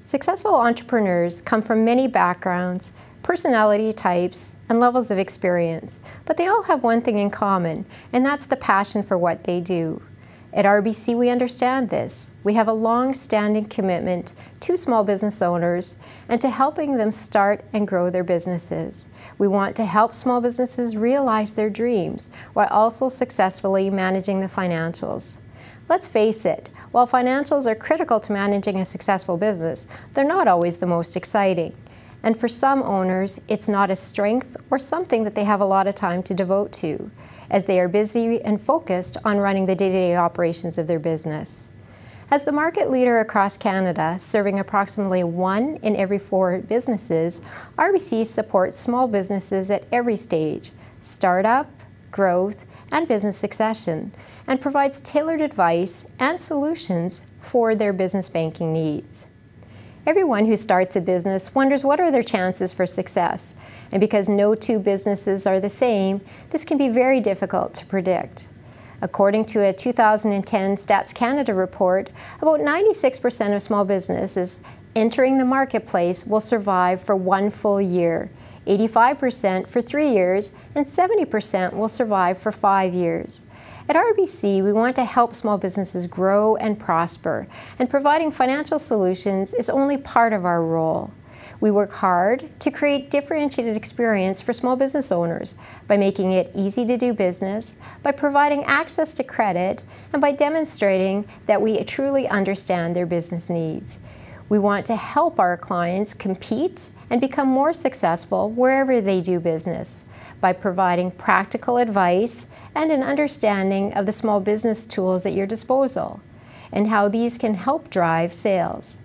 Successful entrepreneurs come from many backgrounds, personality types, and levels of experience, but they all have one thing in common, and that's the passion for what they do. At RBC, we understand this. We have a long-standing commitment to small business owners and to helping them start and grow their businesses. We want to help small businesses realize their dreams while also successfully managing the financials. Let's face it, while financials are critical to managing a successful business, they're not always the most exciting. And for some owners, it's not a strength or something that they have a lot of time to devote to, as they are busy and focused on running the day-to-day operations of their business. As the market leader across Canada, serving approximately 1 in every 4 businesses, RBC supports small businesses at every stage, startup, growth, and business succession, and provides tailored advice and solutions for their business banking needs. Everyone who starts a business wonders what are their chances for success, and because no two businesses are the same, this can be very difficult to predict. According to a 2010 Stats Canada report, about 96% of small businesses entering the marketplace will survive for 1 full year, 85% for 3 years, and 70% will survive for 5 years. At RBC, we want to help small businesses grow and prosper, and providing financial solutions is only part of our role. We work hard to create differentiated experience for small business owners by making it easy to do business, by providing access to credit, and by demonstrating that we truly understand their business needs. We want to help our clients compete and become more successful wherever they do business by providing practical advice and an understanding of the small business tools at your disposal and how these can help drive sales.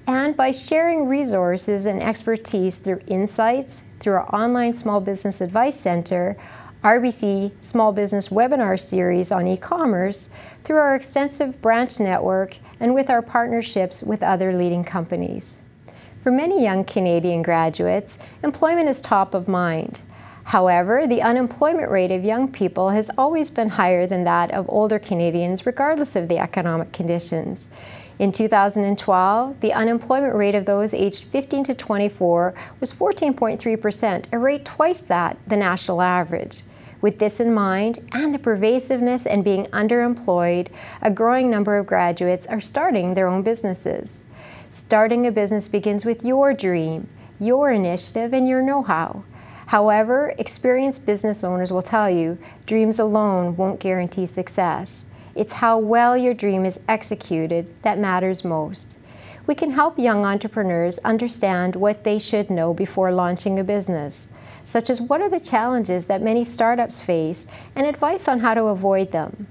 And by sharing resources and expertise through insights, through our online Small Business Advice Center, RBC Small Business Webinar Series on e-commerce, through our extensive branch network, and with our partnerships with other leading companies. For many young Canadian graduates, employment is top of mind. However, the unemployment rate of young people has always been higher than that of older Canadians, regardless of the economic conditions. In 2012, the unemployment rate of those aged 15 to 24 was 14.3%, a rate twice that, the national average. With this in mind, and the pervasiveness and being underemployed, a growing number of graduates are starting their own businesses. Starting a business begins with your dream, your initiative, and your know-how. However, experienced business owners will tell you, dreams alone won't guarantee success. It's how well your dream is executed that matters most. We can help young entrepreneurs understand what they should know before launching a business, such as what are the challenges that many startups face and advice on how to avoid them.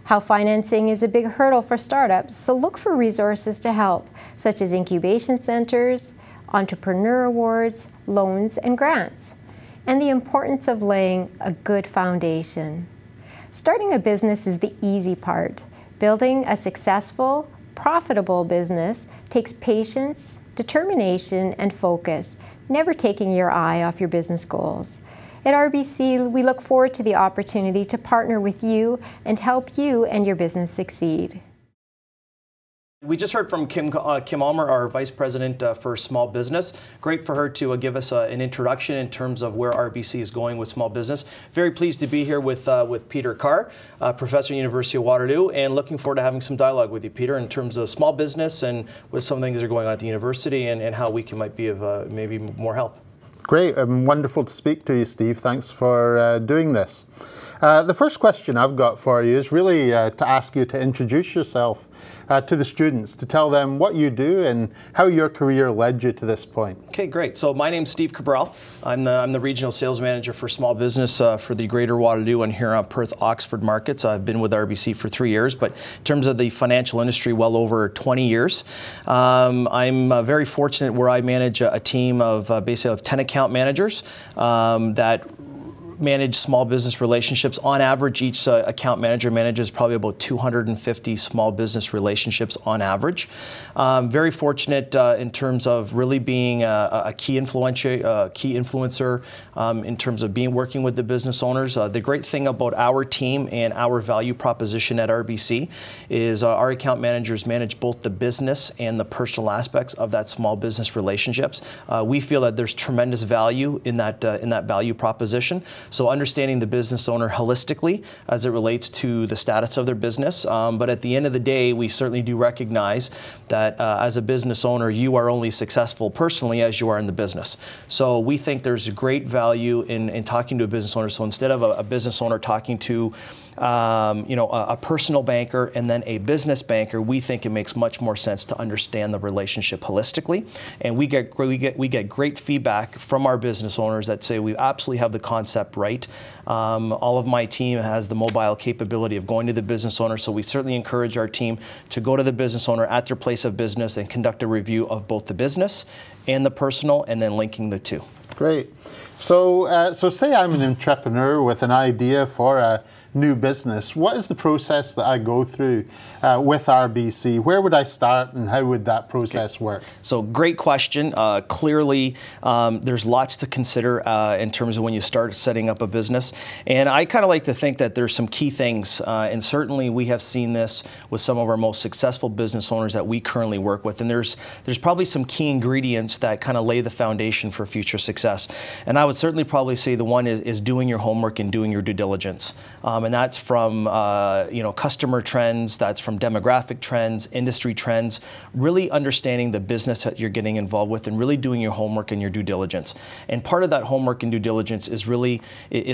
How financing is a big hurdle for startups, so look for resources to help, such as incubation centers, entrepreneur awards, loans, and grants. And the importance of laying a good foundation. Starting a business is the easy part. Building a successful, profitable business takes patience, determination, and focus, never taking your eye off your business goals. At RBC, we look forward to the opportunity to partner with you and help you and your business succeed. We just heard from Kim Ulmer, our Vice President for Small Business. Great for her to give us an introduction in terms of where RBC is going with small business. Very pleased to be here with Peter Carr, Professor at University of Waterloo, and looking forward to having some dialogue with you, Peter, in terms of small business and what some things are going on at the university and how we might be of maybe more help. Great, wonderful to speak to you, Steve. Thanks for doing this. The first question I've got for you is really to ask you to introduce yourself to the students, to tell them what you do and how your career led you to this point. Okay, great. So my name's Steve Cabral. I'm the Regional Sales Manager for Small Business for the Greater Waterloo and here on Perth Oxford markets. I've been with RBC for 3 years, but in terms of the financial industry, well over 20 years. I'm very fortunate where I manage a team of basically 10 account managers that manage small business relationships. On average, each account manager manages probably about 250 small business relationships on average. Very fortunate in terms of really being a key influencer in terms of working with the business owners. The great thing about our team and our value proposition at RBC is our account managers manage both the business and the personal aspects of that small business relationships. We feel that there's tremendous value in that value proposition. So understanding the business owner holistically as it relates to the status of their business. But at the end of the day, we certainly do recognize that as a business owner, you are only successful personally as you are in the business. So we think there's great value in talking to a business owner. So instead of a business owner talking to a personal banker and then a business banker, we think it makes much more sense to understand the relationship holistically. And we get great feedback from our business owners that say we absolutely have the concept right. All of my team has the mobile capability of going to the business owner, so we certainly encourage our team to go to the business owner at their place of business and conduct a review of both the business and the personal, and then linking the two. Great. So say I'm an entrepreneur with an idea for a new business. What is the process that I go through with RBC? Where would I start and how would that process work? So great question. Clearly, there's lots to consider in terms of when you start setting up a business. And I kind of like to think that there's some key things, and certainly we have seen this with some of our most successful business owners that we currently work with. And there's probably some key ingredients that kind of lay the foundation for future success. And I would certainly probably say the one is doing your homework and doing your due diligence. And that's from customer trends, that's from demographic trends, industry trends, really understanding the business that you're getting involved with and really doing your homework and your due diligence. And part of that homework and due diligence is really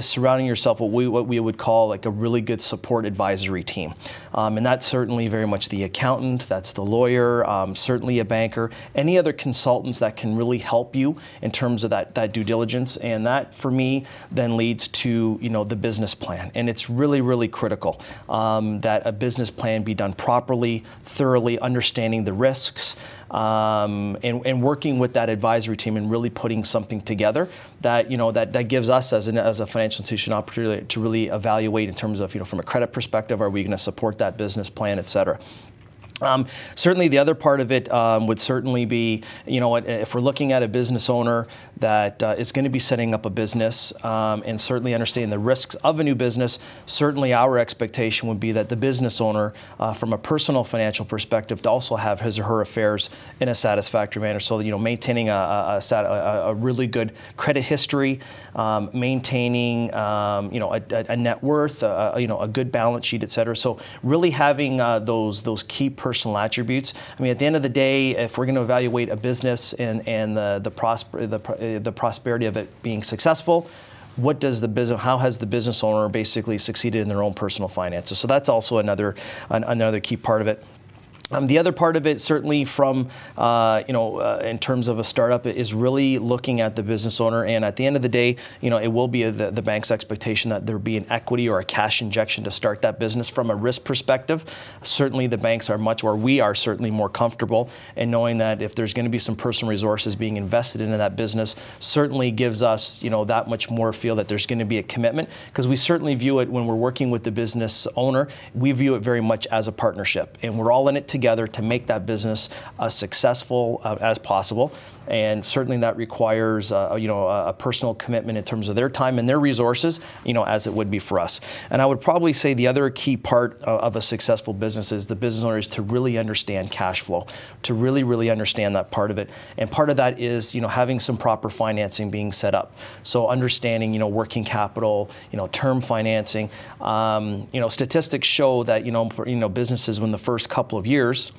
surrounding yourself with what we would call like a really good support advisory team. And that's certainly very much the accountant, that's the lawyer, certainly a banker, any other consultants that can really help you in terms of that due diligence. And that for me then leads to the business plan. And it's really critical that a business plan be done properly, thoroughly, understanding the risks, and working with that advisory team and really putting something together that that gives us as a financial institution opportunity to really evaluate in terms of from a credit perspective, are we going to support that business plan, et cetera. Certainly the other part of it would certainly be, if we're looking at a business owner that is going to be setting up a business and certainly understanding the risks of a new business, certainly our expectation would be that the business owner, from a personal financial perspective, to also have his or her affairs in a satisfactory manner. So, maintaining a really good credit history, maintaining, a net worth, a good balance sheet, et cetera. So really having those key personal attributes. I mean, at the end of the day, if we're going to evaluate a business and the prosperity of it being successful, how has the business owner basically succeeded in their own personal finances? So that's also another key part of it. The other part of it, certainly from, in terms of a startup, is really looking at the business owner. And at the end of the day, it will be the bank's expectation that there be an equity or a cash injection to start that business. From a risk perspective, certainly the banks are we are certainly more comfortable in knowing that if there's going to be some personal resources being invested into that business, certainly gives us, that much more feel that there's going to be a commitment. Because we certainly view it when we're working with the business owner, we view it very much as a partnership. And we're all in it together to make that business as successful as possible. And certainly that requires a personal commitment in terms of their time and their resources, as it would be for us. And I would probably say the other key part of a successful business is the business owner is to really understand cash flow, to really understand that part of it. And part of that is having some proper financing being set up. So understanding working capital, term financing. Statistics show that businesses in the first couple of years,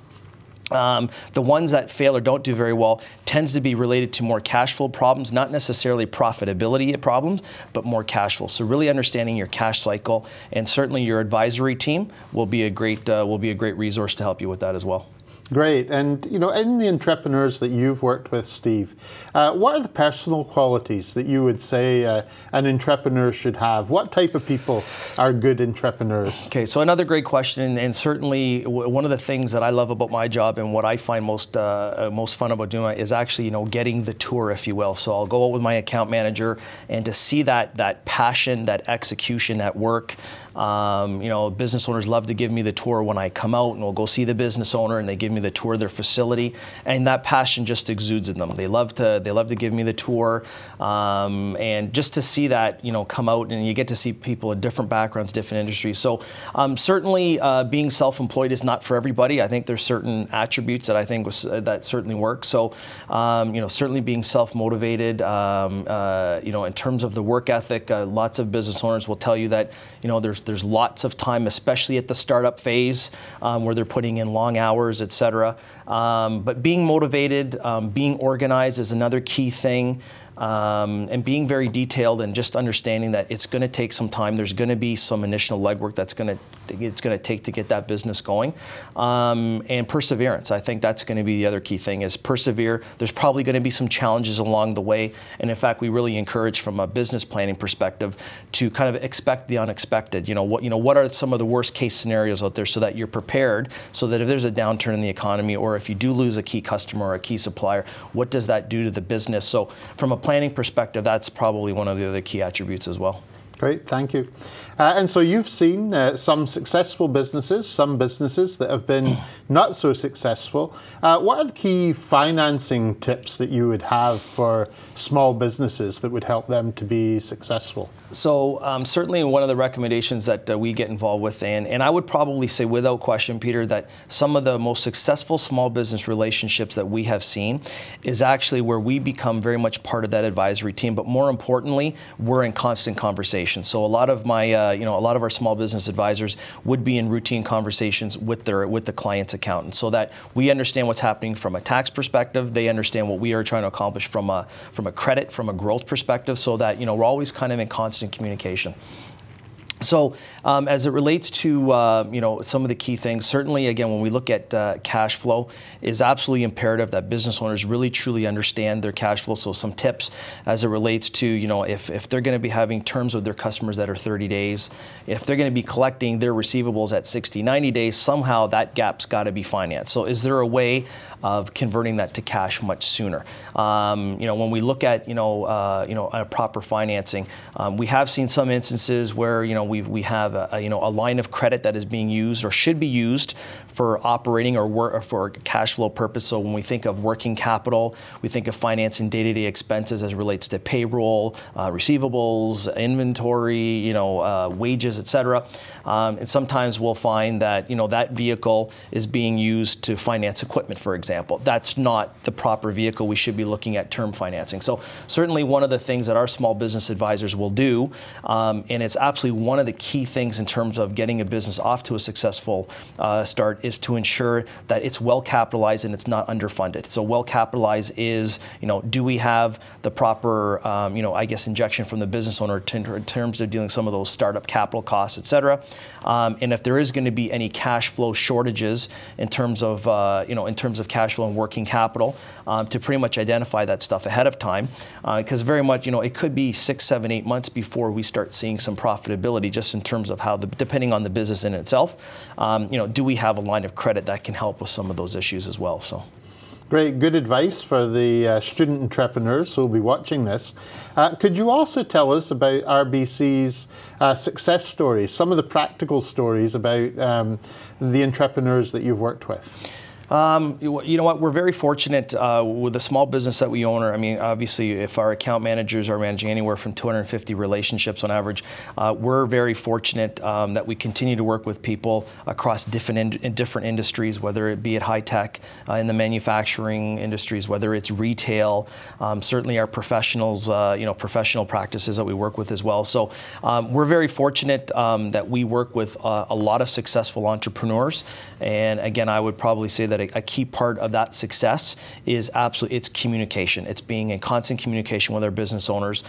the ones that fail or don't do very well tends to be related to more cash flow problems, not necessarily profitability problems, but more cash flow. So really understanding your cash cycle, and certainly your advisory team will be a great resource to help you with that as well. Great. And, you know, in the entrepreneurs that you've worked with, Steve, what are the personal qualities that you would say an entrepreneur should have? What type of people are good entrepreneurs? Okay, so another great question, and certainly one of the things that I love about my job and what I find most fun about doing it is actually, you know, getting the tour, if you will. So I'll go out with my account manager, and to see that passion, that execution at work. You know, business owners love to give me the tour when I come out, and we'll go see the business owner, and they give me the tour of their facility, and that passion just exudes in them. They love to give me the tour, and just to see that, you know, come out, and you get to see people in different backgrounds, different industries. So certainly being self-employed is not for everybody. I think there's certain attributes that I think that certainly work. So you know, certainly being self-motivated. You know, in terms of the work ethic, lots of business owners will tell you that, you know, there's lots of time, especially at the startup phase, where they're putting in long hours, etc. But being motivated, being organized is another key thing. And being very detailed and just understanding that it's going to take some time. There's going to be some initial legwork it's going to take to get that business going, and perseverance. I think that's going to be the other key thing, is persevere. There's probably going to be some challenges along the way, and in fact, we really encourage from a business planning perspective to kind of expect the unexpected. You know, what are some of the worst case scenarios out there, so that you're prepared, so that if there's a downturn in the economy, or if you do lose a key customer or a key supplier, what does that do to the business? So from a planning perspective, that's probably one of the other key attributes as well. Great, thank you. And so you've seen some successful businesses, some businesses that have been not so successful. What are the key financing tips that you would have for small businesses that would help them to be successful? So certainly one of the recommendations that we get involved with, and I would probably say without question, Peter, that some of the most successful small business relationships that we have seen is actually where we become very much part of that advisory team, but more importantly, we're in constant conversation. So a lot of my, a lot of our small business advisors would be in routine conversations with the client's accountant, so that we understand what's happening from a tax perspective. They understand what we are trying to accomplish from a credit, from a growth perspective, so that, you know, we're always kind of in constant communication. So as it relates to you know, some of the key things, certainly again when we look at cash flow, is absolutely imperative that business owners really truly understand their cash flow. So some tips as it relates to, you know, if they're going to be having terms with their customers that are 30 days, if they're going to be collecting their receivables at 60, 90 days, somehow that gap's got to be financed. So is there a way of converting that to cash much sooner? You know, when we look at a proper financing, we have seen some instances where, you know, we have a line of credit that is being used or should be used for operating or for cash flow purpose. So when we think of working capital, we think of financing day-to-day expenses as it relates to payroll, receivables, inventory, you know, wages, etc. And sometimes we'll find that, you know, that vehicle is being used to finance equipment, for example. That's not the proper vehicle. We should be looking at term financing. So certainly one of the things that our small business advisors will do, and it's absolutely one of the key things in terms of getting a business off to a successful start, is to ensure that it's well capitalized and it's not underfunded. So well capitalized is, you know, do we have the proper, you know, I guess injection from the business owner in terms of dealing with some of those startup capital costs, et cetera. And if there is going to be any cash flow shortages in terms of, you know, in terms of cash flow and working capital, to pretty much identify that stuff ahead of time, because very much, you know, it could be 6, 7, 8 months before we start seeing some profitability, just in terms of how depending on the business in itself, you know, do we have a line of credit that can help with some of those issues as well. So. Great, good advice for the student entrepreneurs who will be watching this. Could you also tell us about RBC's success stories, some of the practical stories about the entrepreneurs that you've worked with? You know what, we're very fortunate with the small business that we own. I mean, obviously, if our account managers are managing anywhere from 250 relationships on average, we're very fortunate that we continue to work with people across different industries, whether it be at high tech, in the manufacturing industries, whether it's retail, certainly our professionals, you know, professional practices that we work with as well. So we're very fortunate that we work with a lot of successful entrepreneurs. And again, I would probably say that a key part of that success is absolutely it's communication. It's being in constant communication with our business owners.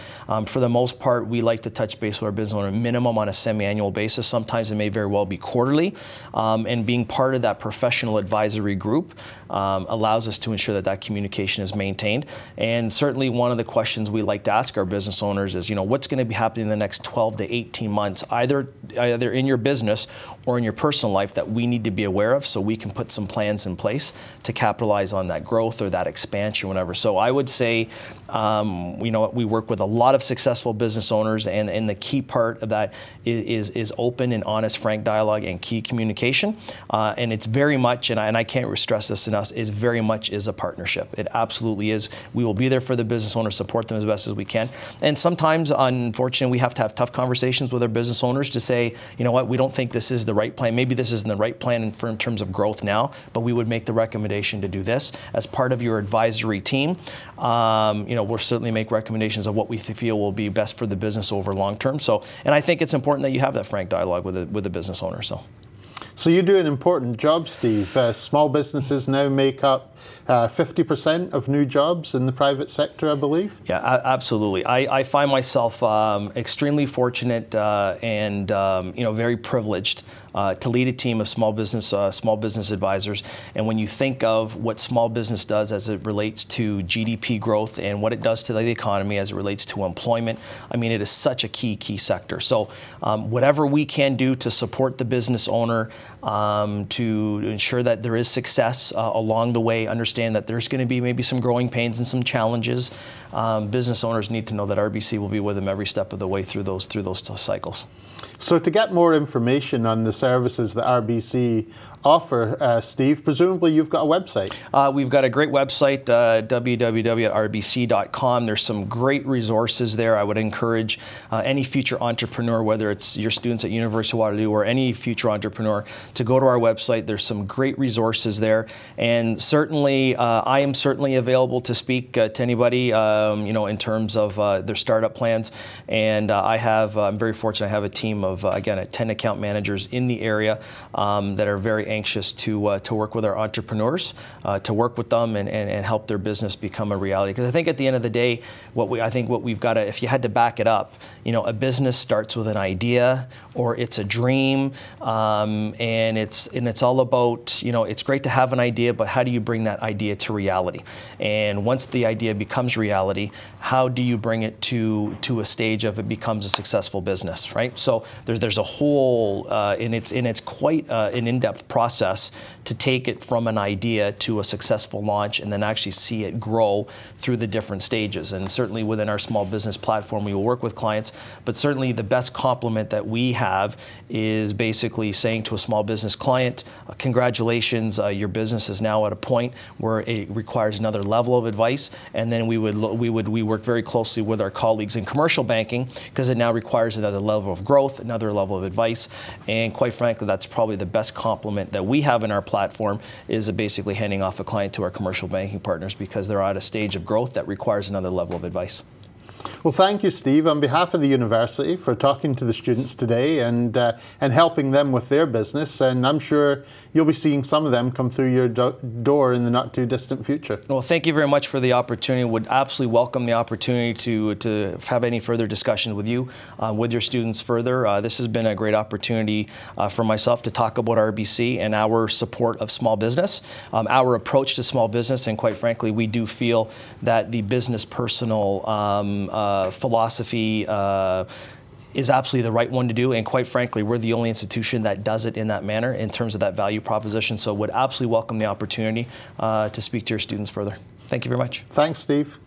For the most part, we like to touch base with our business owner minimum on a semi-annual basis. Sometimes it may very well be quarterly, and being part of that professional advisory group allows us to ensure that that communication is maintained. And certainly one of the questions we like to ask our business owners is, what's going to be happening in the next 12 to 18 months, either in your business or in your personal life, that we need to be aware of, so we can put some plans in place to capitalize on that growth or that expansion, whatever. So I would say, we work with a lot of successful business owners, and the key part of that is open and honest, frank dialogue and key communication. And it's very much, and I can't stress this enough, it very much is a partnership. It absolutely is. We will be there for the business owner, support them as best as we can. And sometimes, unfortunately, we have to have tough conversations with our business owners to say, we don't think this is the right plan. Maybe this isn't the right plan in terms of growth now, but we would make the recommendation to do this as part of your advisory team. We'll certainly make recommendations of what we feel will be best for the business over long term. So, and I think it's important that you have that frank dialogue with the business owner. So you do an important job, Steve. Small businesses now make up 50% of new jobs in the private sector, I believe. Yeah, absolutely. I find myself extremely fortunate and very privileged to lead a team of small business advisors. And when you think of what small business does as it relates to GDP growth and what it does to the economy as it relates to employment, I mean, it is such a key sector. So whatever we can do to support the business owner, to ensure that there is success along the way, understand that there's going to be maybe some growing pains and some challenges. Business owners need to know that RBC will be with them every step of the way through those cycles. So to get more information on the services that RBC offer, Steve, presumably you've got a website. We've got a great website, www.rbc.com. There's some great resources there. I would encourage any future entrepreneur, whether it's your students at University of Waterloo or any future entrepreneur, to go to our website. There's some great resources there. And certainly, I am certainly available to speak to anybody, in terms of their startup plans. And I'm very fortunate I have a team of, again, 10 account managers in the area that are very anxious to work with our entrepreneurs, to work with them and help their business become a reality. Because I think at the end of the day, what we've got to, if you had to back it up, a business starts with an idea or it's a dream, and it's all about, it's great to have an idea, but how do you bring that idea to reality? And once the idea becomes reality, how do you bring it to a stage of it becomes a successful business, right? So there's a whole, and it's quite an in-depth process to take it from an idea to a successful launch and then actually see it grow through the different stages. And certainly within our small business platform, we will work with clients, but certainly the best compliment that we have is basically saying to a small business client, congratulations, your business is now at a point where it requires another level of advice. And then we work very closely with our colleagues in commercial banking because it now requires another level of growth, another level of advice. And quite frankly, that's probably the best compliment that we have in our platform, is basically handing off a client to our commercial banking partners because they're at a stage of growth that requires another level of advice. Well, thank you, Steve, on behalf of the university for talking to the students today and helping them with their business. And I'm sure you'll be seeing some of them come through your door in the not too distant future. Well, thank you very much for the opportunity. Would absolutely welcome the opportunity to have any further discussions with you, with your students further. This has been a great opportunity for myself to talk about RBC and our support of small business, our approach to small business, and quite frankly, we do feel that the business personal philosophy is absolutely the right one to do, and quite frankly, we're the only institution that does it in that manner in terms of that value proposition. So would absolutely welcome the opportunity to speak to your students further. Thank you very much. Thanks, Steve.